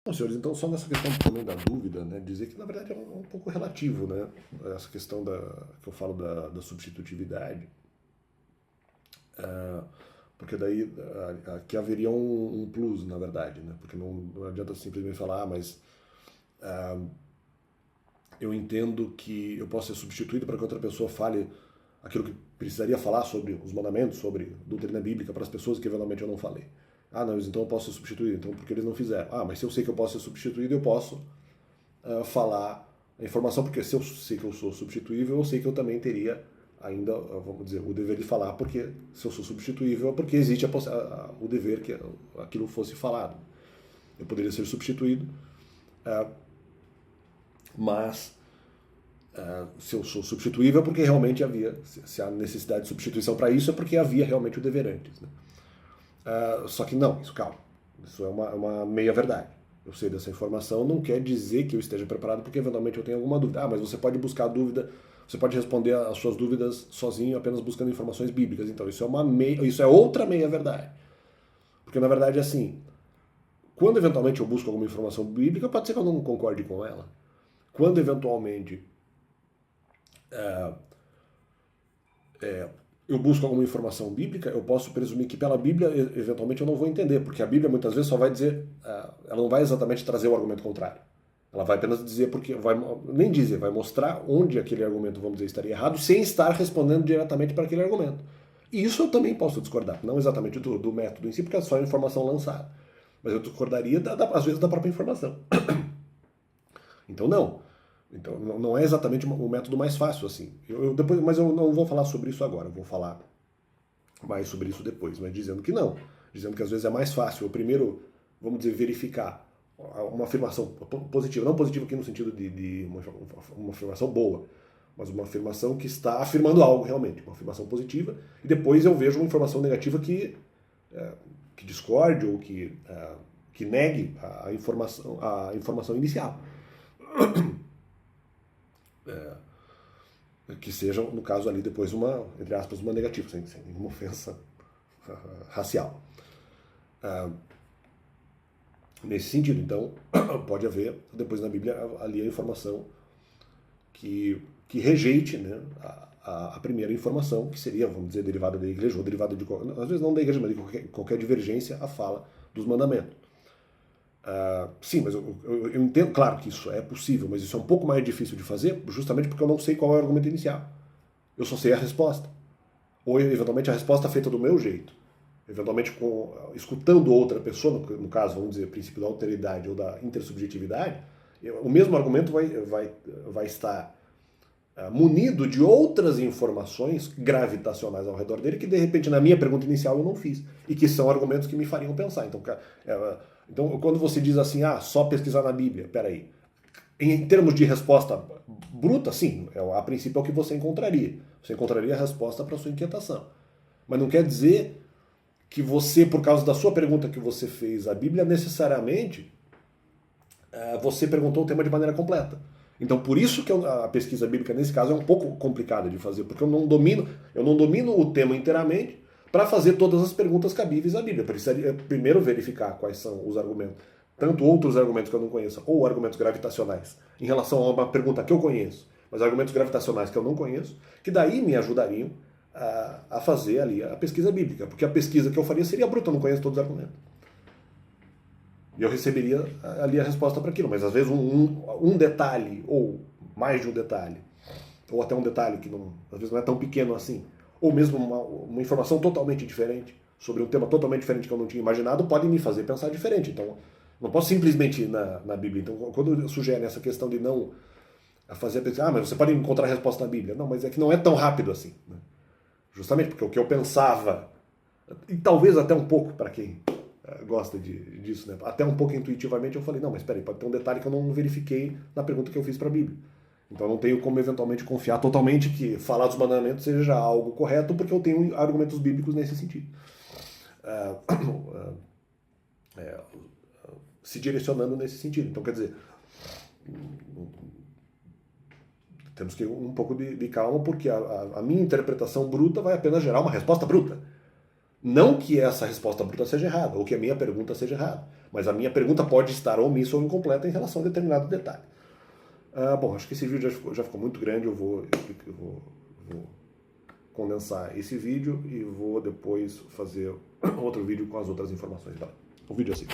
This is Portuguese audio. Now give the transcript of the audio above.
Bom, senhores, então só nessa questão também da dúvida, né, dizer que na verdade é um pouco relativo, né, essa questão que eu falo da substitutividade, porque daí aqui haveria um plus, na verdade, né, porque não adianta simplesmente falar, mas eu entendo que eu posso ser substituído para que outra pessoa fale aquilo que precisaria falar sobre os mandamentos, sobre doutrina bíblica para as pessoas que eventualmente eu não falei. Ah, não, então eu posso ser substituído, então porque eles não fizeram. Ah, mas se eu sei que eu posso ser substituído, eu posso falar a informação, porque se eu sei que eu sou substituível, eu sei que eu também teria ainda, vamos dizer, o dever de falar, porque se eu sou substituível é porque existe o dever que aquilo fosse falado. Eu poderia ser substituído, mas se eu sou substituível é porque realmente havia, se há necessidade de substituição para isso, é porque havia realmente o dever antes. Né? Só que não, isso calma, isso é uma meia-verdade. Eu sei dessa informação, não quer dizer que eu esteja preparado, porque eventualmente eu tenho alguma dúvida. Ah, mas você pode buscar a dúvida, você pode responder as suas dúvidas sozinho, apenas buscando informações bíblicas. Então, isso é outra meia-verdade. Porque na verdade, assim, quando eventualmente eu busco alguma informação bíblica, pode ser que eu não concorde com ela. Quando eventualmente eu busco alguma informação bíblica, eu posso presumir que pela Bíblia, eventualmente, eu não vou entender, porque a Bíblia muitas vezes só vai dizer, ela não vai exatamente trazer o argumento contrário. Ela vai apenas dizer, nem dizer, vai mostrar onde aquele argumento, vamos dizer, estaria errado, sem estar respondendo diretamente para aquele argumento. E isso eu também posso discordar, não exatamente do método em si, porque é só informação lançada. Mas eu discordaria, às vezes, da própria informação. Então, não. Então, não é exatamente o método mais fácil, assim. Mas eu não vou falar sobre isso agora, eu vou falar mais sobre isso depois, mas dizendo que não. Dizendo que às vezes é mais fácil. Eu primeiro, vamos dizer, verificar uma afirmação positiva. Não positiva aqui no sentido de uma afirmação boa, mas uma afirmação que está afirmando algo realmente, uma afirmação positiva, e depois eu vejo uma informação negativa que discorde ou que negue a informação inicial. Que seja, no caso ali, depois entre aspas, uma negativa, sem nenhuma ofensa racial. Nesse sentido, então, pode haver, depois na Bíblia, ali a informação que rejeite, né, a primeira informação, que seria, vamos dizer, derivada da igreja, ou derivada às vezes não da igreja, mas de qualquer divergência à fala dos mandamentos. Sim, mas eu entendo, claro que isso é possível, mas isso é um pouco mais difícil de fazer, justamente porque eu não sei qual é o argumento inicial. Eu só sei a resposta. Ou, eventualmente, a resposta feita do meu jeito. Eventualmente, escutando outra pessoa, no caso, vamos dizer, princípio da alteridade ou da intersubjetividade, o mesmo argumento vai estar munido de outras informações gravitacionais ao redor dele que, de repente, na minha pergunta inicial eu não fiz. E que são argumentos que me fariam pensar. Então, quando você diz assim, só pesquisar na Bíblia, peraí. Em termos de resposta bruta, sim, a princípio é o que você encontraria. Você encontraria a resposta para a sua inquietação. Mas não quer dizer que você, por causa da sua pergunta que você fez à Bíblia, necessariamente você perguntou o tema de maneira completa. Então, por isso que a pesquisa bíblica, nesse caso, é um pouco complicada de fazer, porque eu não domino o tema inteiramente para fazer todas as perguntas cabíveis à Bíblia. Eu precisaria primeiro verificar quais são os argumentos, tanto outros argumentos que eu não conheço, ou argumentos gravitacionais, em relação a uma pergunta que eu conheço, mas argumentos gravitacionais que eu não conheço, que daí me ajudariam a fazer ali a pesquisa bíblica, porque a pesquisa que eu faria seria bruta, eu não conheço todos os argumentos. E eu receberia ali a resposta para aquilo, mas às vezes um detalhe, ou mais de um detalhe, ou até um detalhe que às vezes não é tão pequeno assim, ou mesmo uma informação totalmente diferente, sobre um tema totalmente diferente que eu não tinha imaginado, pode me fazer pensar diferente. Então, não posso simplesmente ir na Bíblia. Então, quando sugere essa questão de não fazer a pesquisa, mas você pode encontrar a resposta na Bíblia. Não, mas é que não é tão rápido assim. Né? Justamente porque o que eu pensava, e talvez até um pouco para quem gosta disso, né? Até um pouco intuitivamente eu falei, não, mas peraí, pode ter um detalhe que eu não verifiquei na pergunta que eu fiz para a Bíblia. Então eu não tenho como eventualmente confiar totalmente que falar dos mandamentos seja algo correto, porque eu tenho argumentos bíblicos nesse sentido. Se direcionando nesse sentido. Então, quer dizer, temos que ir um pouco de calma, porque a minha interpretação bruta vai apenas gerar uma resposta bruta. Não que essa resposta bruta seja errada, ou que a minha pergunta seja errada, Mas a minha pergunta pode estar omissa ou incompleta em relação a determinado detalhe. Bom, acho que esse vídeo já ficou muito grande, eu vou condensar esse vídeo e vou depois fazer outro vídeo com as outras informações. Um vídeo assim.